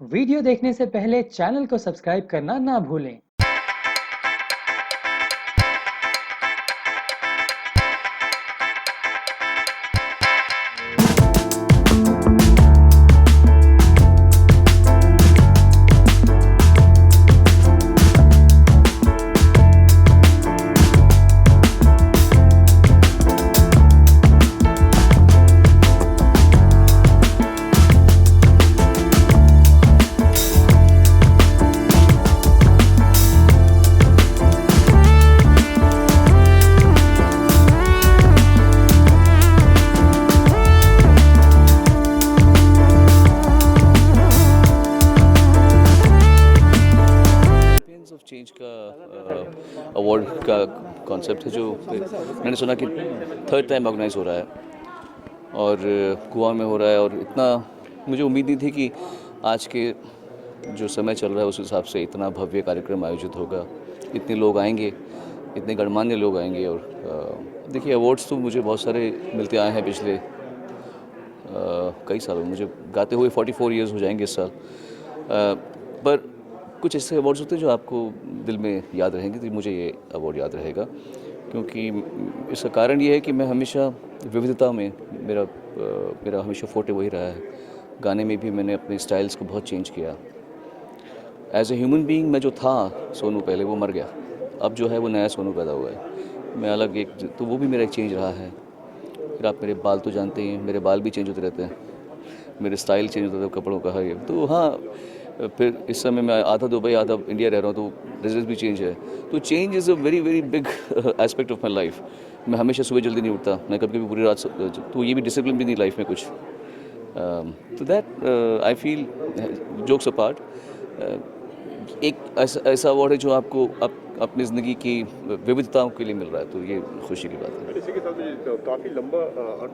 Video देखने से पहले चैनल को सब्सक्राइब करना ना भूलें। चैंपियंस ऑफ चेंज का अवार्ड का कॉन्सेप्ट है जो मैंने सुना कि थर्ड टाइम ऑर्गेनाइज हो रहा है और गोवा में हो रहा है। और इतना मुझे उम्मीद नहीं थी कि आज के जो समय चल रहा है उस हिसाब से इतना भव्य कार्यक्रम आयोजित होगा, इतने लोग आएंगे, इतने गणमान्य लोग आएंगे। और देखिए, अवार्ड्स तो मुझे बहुत सारे मिलते आए हैं पिछले कई सालों में। मुझे गाते हुए 44 ईयर्स हो जाएंगे इस साल। पर कुछ ऐसे अवार्ड्स होते हैं जो आपको दिल में याद रहेंगे। तो मुझे ये अवार्ड याद रहेगा क्योंकि इसका कारण ये है कि मैं हमेशा विविधता में मेरा हमेशा फोटे वही रहा है। गाने में भी मैंने अपने स्टाइल्स को बहुत चेंज किया। एज ए ह्यूमन बीइंग मैं जो था सोनू पहले, वो मर गया। अब जो है वो नया सोनू पैदा हुआ है। मैं अलग एक, तो वो भी मेरा एक चेंज रहा है। फिर आप मेरे बाल तो जानते ही हैं, मेरे बाल भी चेंज होते रहते हैं, मेरे स्टाइल चेंज होता है कपड़ों का है। तो हाँ, फिर इस समय मैं आधा दुबई आधा इंडिया रह रहा हूँ, तो रेजिडेंस भी चेंज है। तो change is a very very big aspect of my life. मैं हमेशा सुबह जल्दी नहीं उठता, मैं कभी कभी पूरी रात तो ये भी डिसिप्लिन भी नहीं लाइफ में कुछ। तो that I feel, jokes apart, एक ऐसा अवार्ड है जो आपको अपनी ज़िंदगी की विविधताओं के लिए मिल रहा है। तो ये खुशी की बात है। इसी के साथ काफ़ी लंबा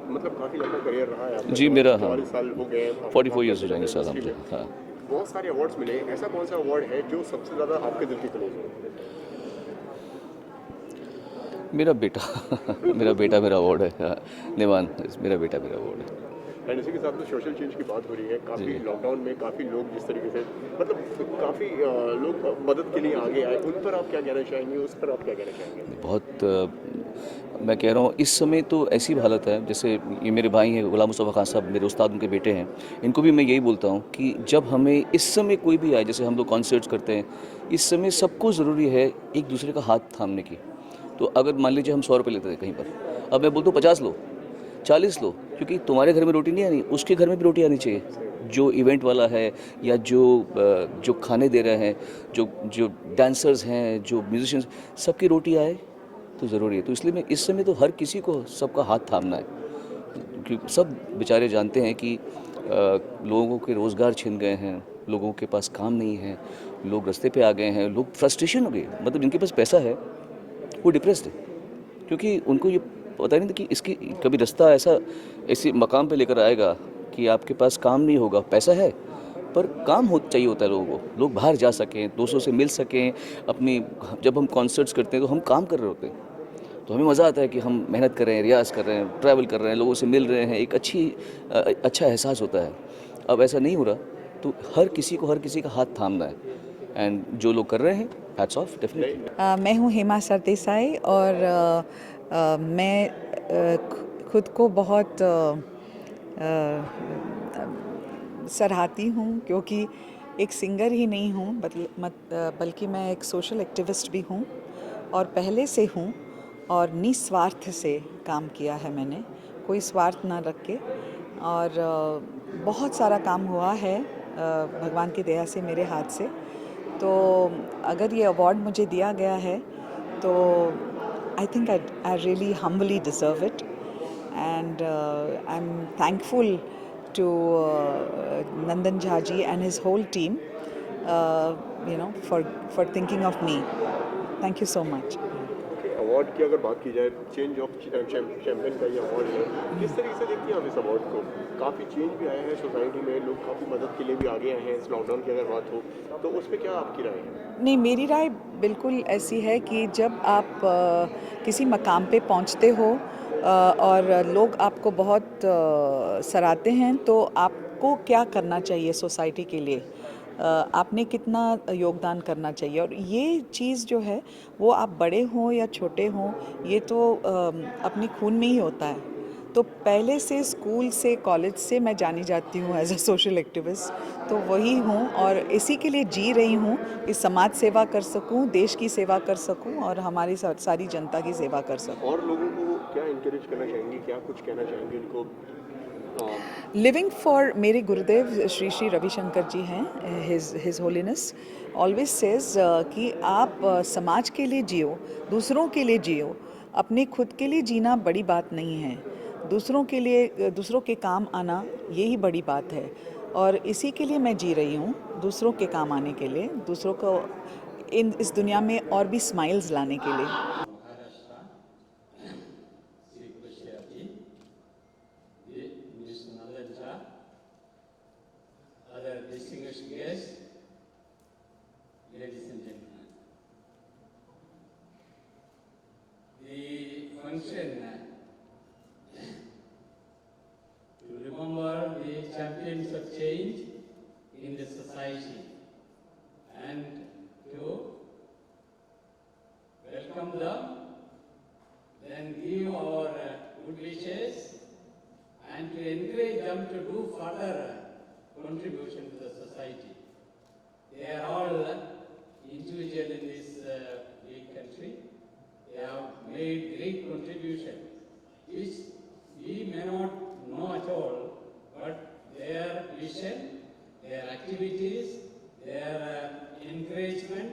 मतलब काफ़ी लंबा करियर रहा है आपका। जी मेरा, हाँ, 44 साल हो गए, 44 ईयर्स हो जाएंगे साल हमसे। हाँ, बहुत सारे अवार्ड्स मिले, ऐसा कौन सा अवार्ड है जो सबसे ज़्यादा आपके दिल के क्लोज है? मेरा बेटा मेरा अवार्ड है। हाँ, निवान, मेरा बेटा मेरा अवार्ड है। एंड इसी के साथ में सोशल चेंज की बात हो रही है। काफ़ी जी। लॉकडाउन में काफ़ी लोग जिस तरीके से मतलब काफ़ी लोग मदद के लिए आगे आए, उन पर आप क्या कहना चाहेंगे, उस पर आप क्या कहना चाहेंगे? बहुत मैं कह रहा हूँ इस समय तो ऐसी हालत है, जैसे ये मेरे भाई हैं गुलाम मुस्तफ़ा खान साहब, मेरे उस्ताद, उनके बेटे हैं। इनको भी मैं यही बोलता हूँ कि जब हमें इस समय कोई भी आए, जैसे हम लोग कॉन्सर्ट्स करते हैं, इस समय सबको ज़रूरी है एक दूसरे का हाथ थामने की। तो अगर मान लीजिए हम 100 रुपये लेते थे कहीं पर, अब मैं बोलता हूँ 50 लो, 40 लो, क्योंकि तुम्हारे घर में रोटी नहीं आनी, उसके घर में भी रोटी आनी चाहिए। जो इवेंट वाला है या जो खाने दे रहे हैं, जो जो डांसर्स हैं, जो म्यूजिशियंस, सबकी रोटी आए तो ज़रूरी है। तो इसलिए मैं इस समय तो हर किसी को सबका हाथ थामना है, क्योंकि सब बेचारे जानते हैं कि लोगों के रोज़गार छिन गए हैं, लोगों के पास काम नहीं है, लोग रास्ते पे आ गए हैं, लोग फ्रस्ट्रेशन हो गए। मतलब जिनके पास पैसा है वो डिप्रेस्ड है, क्योंकि उनको ये पता नहीं था कि इसकी कभी रास्ता ऐसे मकाम पे लेकर आएगा कि आपके पास काम नहीं होगा, पैसा है पर काम चाहिए होता है लोगों को। लोग बाहर जा सकें, दोस्तों से मिल सकें, अपनी, जब हम कॉन्सर्ट्स करते हैं तो हम काम कर रहे होते हैं, तो हमें मज़ा आता है कि हम मेहनत कर रहे हैं, रियाज़ कर रहे हैं, ट्रैवल कर रहे हैं, लोगों से मिल रहे हैं, एक अच्छा एहसास होता है। अब ऐसा नहीं हो रहा, तो हर किसी को हर किसी का हाथ थामना है। एंड जो लोग कर रहे हैं, हैट्स ऑफ, डेफिनेटली। मैं हूँ हेमा सरदेसाई और मैं खुद को बहुत सराहती हूँ, क्योंकि एक सिंगर ही नहीं हूँ बल्कि मैं एक सोशल एक्टिविस्ट भी हूँ और पहले से हूँ, और निस्वार्थ से काम किया है मैंने, कोई स्वार्थ ना रख के। और बहुत सारा काम हुआ है भगवान की दया से मेरे हाथ से। तो अगर ये अवार्ड मुझे दिया गया है तो I think I really humbly deserve it, and I am thankful to Nandan Jhaji and his whole team, for thinking of me. Thank you so much. Award की अगर बात की जाए, चेंज ऑफ चैम्पियन का ये अवार्ड है, किस तरीके से देखती हैं आप इस अवार्ड को? काफ़ी चेंज भी आया है सोसाइटी में, लोग काफ़ी मदद के लिए भी आगे आए हैं। इस लॉकडाउन की अगर बात हो तो उस पर क्या आपकी राय है? नहीं, मेरी राय बिल्कुल ऐसी है कि जब आप किसी मकाम पे पहुंचते हो और लोग आपको बहुत सराहते हैं, तो आपको क्या करना चाहिए सोसाइटी के लिए? आपने कितना योगदान करना चाहिए। और ये चीज़ जो है वो आप बड़े हों या छोटे हों, ये तो अपने खून में ही होता है। तो पहले से स्कूल से कॉलेज से मैं जानी जाती हूँ एज अ सोशल एक्टिविस्ट, तो वही हूँ और इसी के लिए जी रही हूँ कि समाज सेवा कर सकूँ, देश की सेवा कर सकूँ और हमारी सारी जनता की सेवा कर सकूँ। और लोगों को क्या इंकरेज करना चाहेंगी, क्या कुछ कहना चाहेंगे उनको? लिविंग फॉर मेरे गुरुदेव श्री श्री रविशंकर जी हैं, हिज होलीनेस ऑलवेज सेज कि आप समाज के लिए जियो, दूसरों के लिए जियो। अपने खुद के लिए जीना बड़ी बात नहीं है, दूसरों के लिए दूसरों के काम आना यही बड़ी बात है। और इसी के लिए मैं जी रही हूँ, दूसरों के काम आने के लिए, दूसरों को इस दुनिया में और भी स्माइल्स लाने के लिए। Maharashtra, Sri Kushyati, Ms. Nalaja, other distinguished guests, ladies and gentlemen. The function to remember the champions of change in the society and to welcome them, then give our good wishes and to encourage them to do further contribution to the society. They are all individual in this big country. They have made great contribution, which we may not know at all, but their vision, their activities, their encouragement,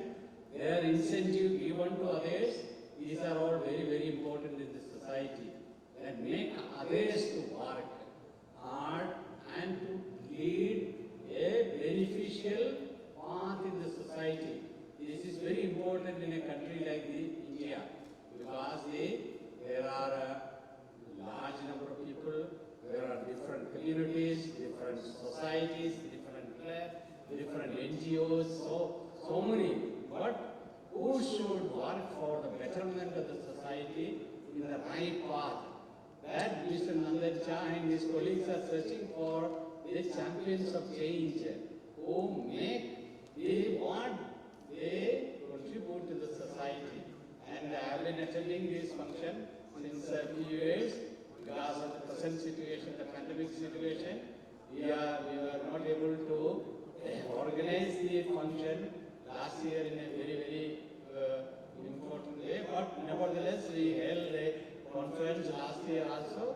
their incentive given to others, these are all very, very important in the society that make others to work hard and to lead a beneficial path in the society. This is very important in a country like India because there are a large number of people, there are different communities, different societies, different clubs, different NGOs, so many. But who should work for the betterment of the society in the right path? That Mr. Nandan Jha and his colleagues are searching for the champions of change who make what they contribute to the society. And I have been attending this function since a few years because of the present situation, the pandemic situation. We were not able to organize the function last year in a very, very important way, but nevertheless we held a conference last year also